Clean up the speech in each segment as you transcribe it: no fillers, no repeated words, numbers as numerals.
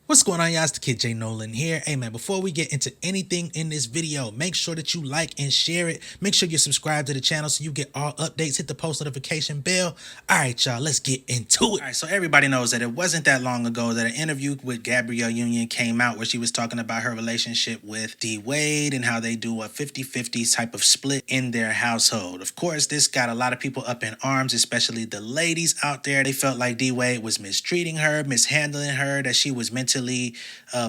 What's going on, y'all? It's the Kid J Nolan here. Hey man, before we get into anything in this video, make sure that you like and share it. Make sure you subscribe to the channel so you get all updates. Hit the post notification bell. All right, y'all, let's get into it. All right, so everybody knows that it wasn't that long ago that an interview with Gabrielle Union came out where she was talking about her relationship with Dwyane and how they do a 50-50 type of split in their household. Of course, this got a lot of people up in arms, especially the ladies out there. They felt like Dwyane was mistreating her, mishandling her, that she was mentally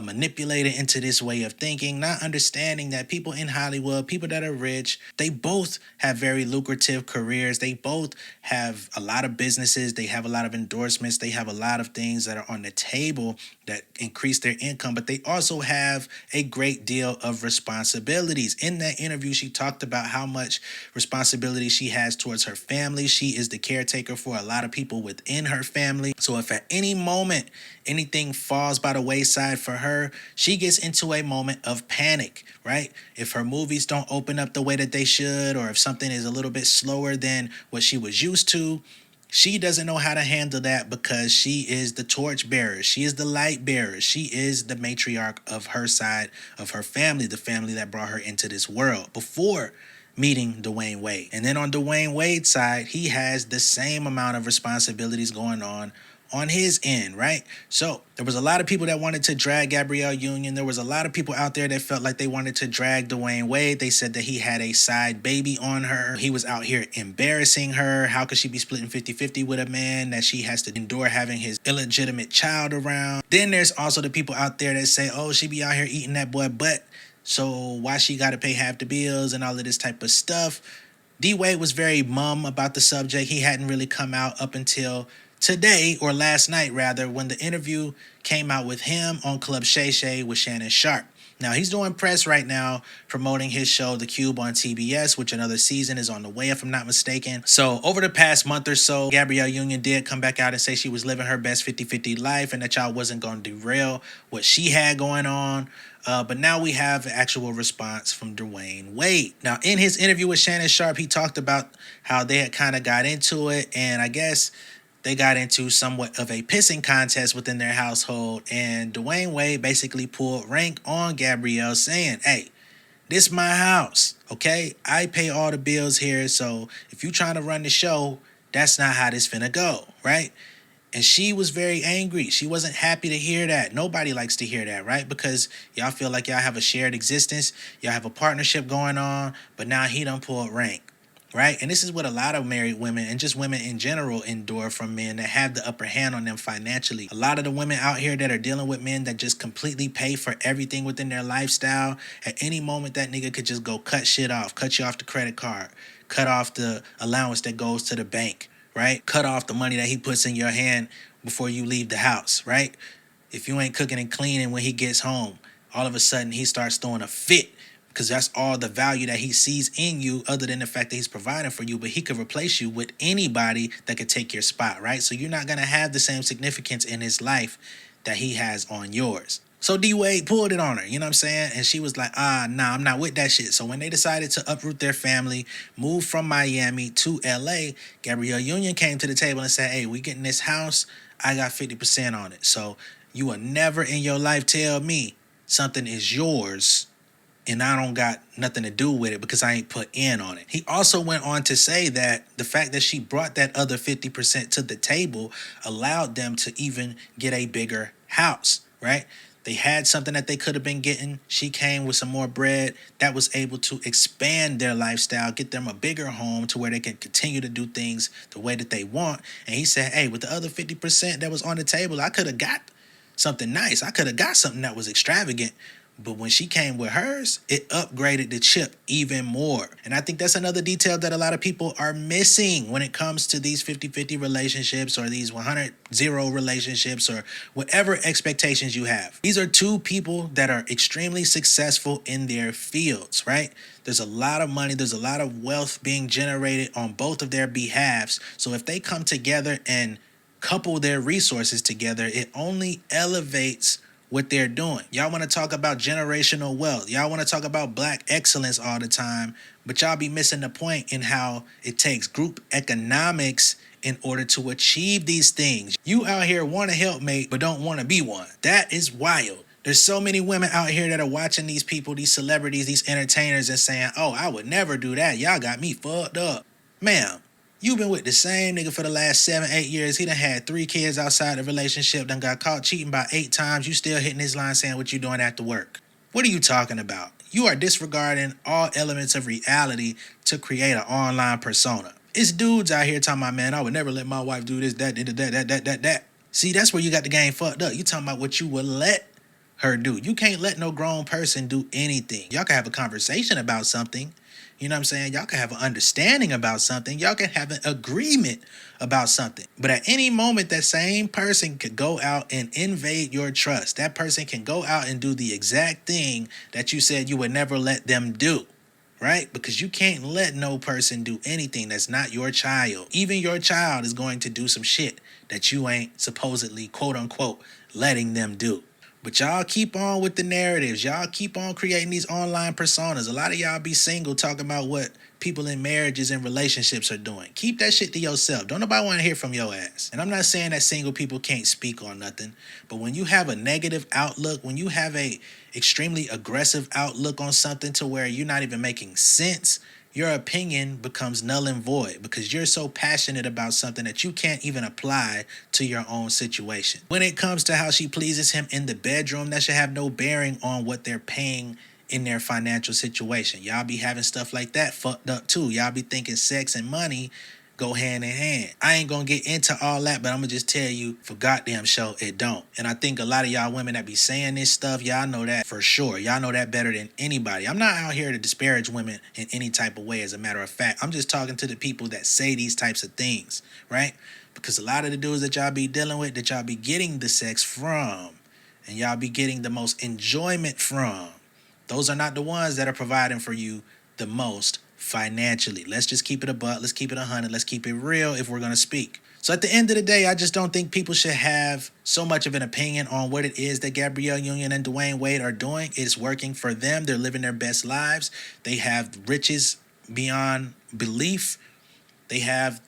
manipulated into this way of thinking, not understanding that people in Hollywood, people that are rich, they both have very lucrative careers. They both have a lot of businesses. They have a lot of endorsements. They have a lot of things that are on the table that increase their income, but they also have a great deal of responsibilities. In that interview, she talked about how much responsibility she has towards her family. She is the caretaker for a lot of people within her family. So if at any moment anything falls by the wayside for her, she gets into a moment of panic, right? If her movies don't open up the way that they should, or if something is a little bit slower than what she was used to, she doesn't know how to handle that because she is the torch bearer. She is the light bearer. She is the matriarch of her side of her family, the family that brought her into this world before meeting Dwyane Wade. And then on Dwyane Wade's side, he has the same amount of responsibilities going on his end, right? So there was a lot of people that wanted to drag Gabrielle Union. There was a lot of people out there that felt like they wanted to drag Dwyane Wade. They said that he had a side baby on her. He was out here embarrassing her. How could she be splitting 50-50 with a man that she has to endure having his illegitimate child around? Then there's also the people out there that say, oh, she be out here eating that boy butt, so why she got to pay half the bills and all of this type of stuff. D-Wade was very mum about the subject. He hadn't really come out up until today, or last night rather, when the interview came out with him on Club Shay with Shannon Sharpe. Now, he's doing press right now promoting his show, The Cube, on TBS, which another season is on the way, if I'm not mistaken. So over the past month or so, Gabrielle Union did come back out and say she was living her best 50-50 life and that y'all wasn't going to derail what she had going on. But now we have an actual response from Dwyane Wade. Now, in his interview with Shannon Sharpe, he talked about how they had kind of got into it, and I guess they got into somewhat of a pissing contest within their household, and Dwyane Wade basically pulled rank on Gabrielle, saying, hey, this my house, okay? I pay all the bills here, so if you trying to run the show, that's not how this finna go, right? And she was very angry. She wasn't happy to hear that. Nobody likes to hear that, right? Because y'all feel like y'all have a shared existence, y'all have a partnership going on, but now he done pulled rank. Right? And this is what a lot of married women and just women in general endure from men that have the upper hand on them financially. A lot of the women out here that are dealing with men that just completely pay for everything within their lifestyle, at any moment that nigga could just go cut shit off, cut you off the credit card, cut off the allowance that goes to the bank, right? Cut off the money that he puts in your hand before you leave the house, right? If you ain't cooking and cleaning when he gets home, all of a sudden he starts throwing a fit, because that's all the value that he sees in you, other than the fact that he's providing for you. But he could replace you with anybody that could take your spot, right? So you're not going to have the same significance in his life that he has on yours. So D-Wade pulled it on her, you know what I'm saying? And she was like, nah, I'm not with that shit. So when they decided to uproot their family, move from Miami to LA, Gabrielle Union came to the table and said, hey, we getting this house. I got 50% on it. So you will never in your life tell me something is yours and I don't got nothing to do with it because I ain't put in on it. He also went on to say that the fact that she brought that other 50% to the table allowed them to even get a bigger house, right? They had something that they could have been getting. She came with some more bread that was able to expand their lifestyle, get them a bigger home to where they can continue to do things the way that they want. And he said, hey, with the other 50% that was on the table, I could have got something nice. I could have got something that was extravagant. But when she came with hers, it upgraded the chip even more. And I think that's another detail that a lot of people are missing when it comes to these 50-50 relationships or these 100-0 relationships or whatever expectations you have. These are two people that are extremely successful in their fields, right? There's a lot of money, there's a lot of wealth being generated on both of their behalves. So if they come together and couple their resources together, it only elevates what they're doing. Y'all want to talk about generational wealth. Y'all want to talk about black excellence all the time, but y'all be missing the point in how it takes group economics in order to achieve these things. You out here want a helpmate but don't want to be one. That is wild. There's so many women out here that are watching these people, these celebrities, these entertainers, and saying, oh, I would never do that. Y'all got me fucked up. Ma'am, you been with the same nigga for the last 7-8 years. He done had 3 kids outside the relationship, done got caught cheating by 8 times. You still hitting his line saying what you doing after work. What are you talking about? You are disregarding all elements of reality to create an online persona. It's dudes out here talking about, man, I would never let my wife do this, that. See, that's where you got the game fucked up. You talking about what you would let her do. You can't let no grown person do anything. Y'all can have a conversation about something. You know what I'm saying? Y'all can have an understanding about something. Y'all can have an agreement about something. But at any moment, that same person could go out and invade your trust. That person can go out and do the exact thing that you said you would never let them do. Right? Because you can't let no person do anything that's not your child. Even your child is going to do some shit that you ain't supposedly, quote unquote, letting them do. But y'all keep on with the narratives. Y'all keep on creating these online personas. A lot of y'all be single talking about what people in marriages and relationships are doing. Keep that shit to yourself. Don't nobody want to hear from your ass. And I'm not saying that single people can't speak on nothing, but when you have a negative outlook, when you have a extremely aggressive outlook on something to where you're not even making sense, your opinion becomes null and void because you're so passionate about something that you can't even apply to your own situation. When it comes to how she pleases him in the bedroom, that should have no bearing on what they're paying in their financial situation. Y'all be having stuff like that fucked up too. Y'all be thinking sex and money go hand in hand. I ain't gonna get into all that, but I'm gonna just tell you for goddamn sure it don't. And I think a lot of y'all women that be saying this stuff, y'all know that for sure. Y'all know that better than anybody. I'm not out here to disparage women in any type of way, as a matter of fact. I'm just talking to the people that say these types of things, right? Because a lot of the dudes that y'all be dealing with, that y'all be getting the sex from, and y'all be getting the most enjoyment from, those are not the ones that are providing for you the most financially. Let's just keep it a buck. Let's keep it 100. Let's keep it real if we're going to speak. So at the end of the day, I just don't think people should have so much of an opinion on what it is that Gabrielle Union and Dwayne Wade are doing. It's working for them. They're living their best lives. They have riches beyond belief. They have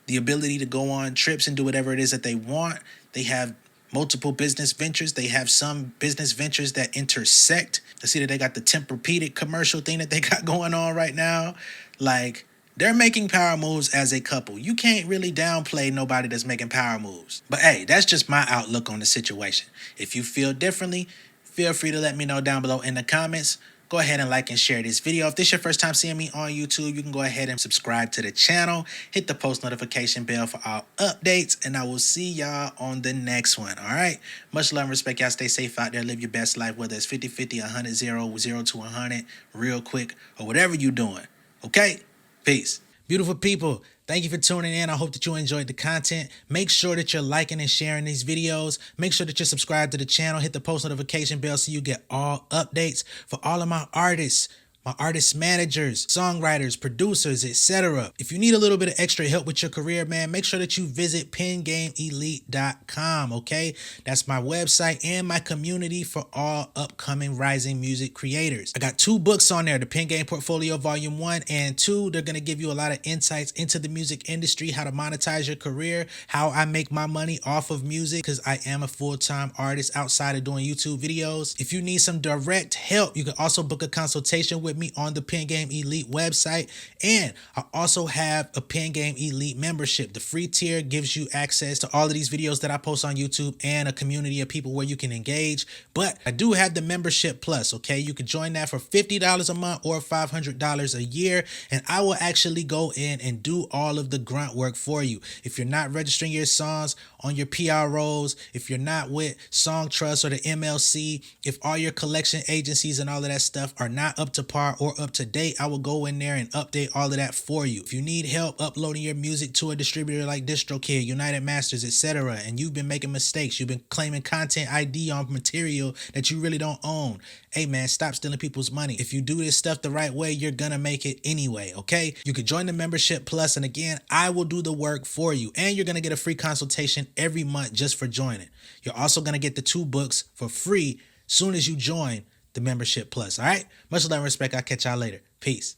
the ability to go on trips and do whatever it is that they want. They have multiple business ventures. They have some business ventures that intersect. I see that they got the Tempur-Pedic commercial thing that they got going on right now. Like, they're making power moves as a couple. You can't really downplay nobody that's making power moves. But hey, that's just my outlook on the situation. If you feel differently, feel free to let me know down below in the comments. Go ahead and like and share this video. If this is your first time seeing me on YouTube, you can go ahead and subscribe to the channel. Hit the post notification bell for all updates, and I will see y'all on the next one, all right? Much love and respect. Y'all stay safe out there. Live your best life, whether it's 50-50, 100-0, 0 to 100, real quick, or whatever you're doing, okay? Peace. Beautiful people, thank you for tuning in. I hope that you enjoyed the content. Make sure that you're liking and sharing these videos. Make sure that you're subscribed to the channel. Hit the post notification bell so you get all updates. For all of my artists, my artist managers, songwriters, producers, etc. If you need a little bit of extra help with your career, man, make sure that you visit pengameelite.com, okay? That's my website and my community for all upcoming rising music creators. I got 2 books on there, the Pen Game Portfolio Volume 1 and 2. They're going to give you a lot of insights into the music industry, how to monetize your career, how I make my money off of music, because I am a full-time artist outside of doing YouTube videos. If you need some direct help, you can also book a consultation with me on the Pen Game Elite website. And I also have a Pen Game Elite membership. The free tier gives you access to all of these videos that I post on YouTube and a community of people where you can engage. But I do have the membership plus, okay? You can join that for $50 a month or $500 a year, and I will actually go in and do all of the grunt work for you. If you're not registering your songs on your PROs, if you're not with Song Trust or the MLC, if all your collection agencies and all of that stuff are not up to par or up to date, I will go in there and update all of that for you. If you need help uploading your music to a distributor like DistroKid, United Masters, etc., and you've been making mistakes, you've been claiming content ID on material that you really don't own, hey man, stop stealing people's money. If you do this stuff the right way, you're gonna make it anyway, okay? You can join the membership plus, and again, I will do the work for you, and you're gonna get a free consultation every month just for joining. You're also gonna get the 2 books for free soon as you join the membership plus, all right? Much love and respect. I'll catch y'all later. Peace.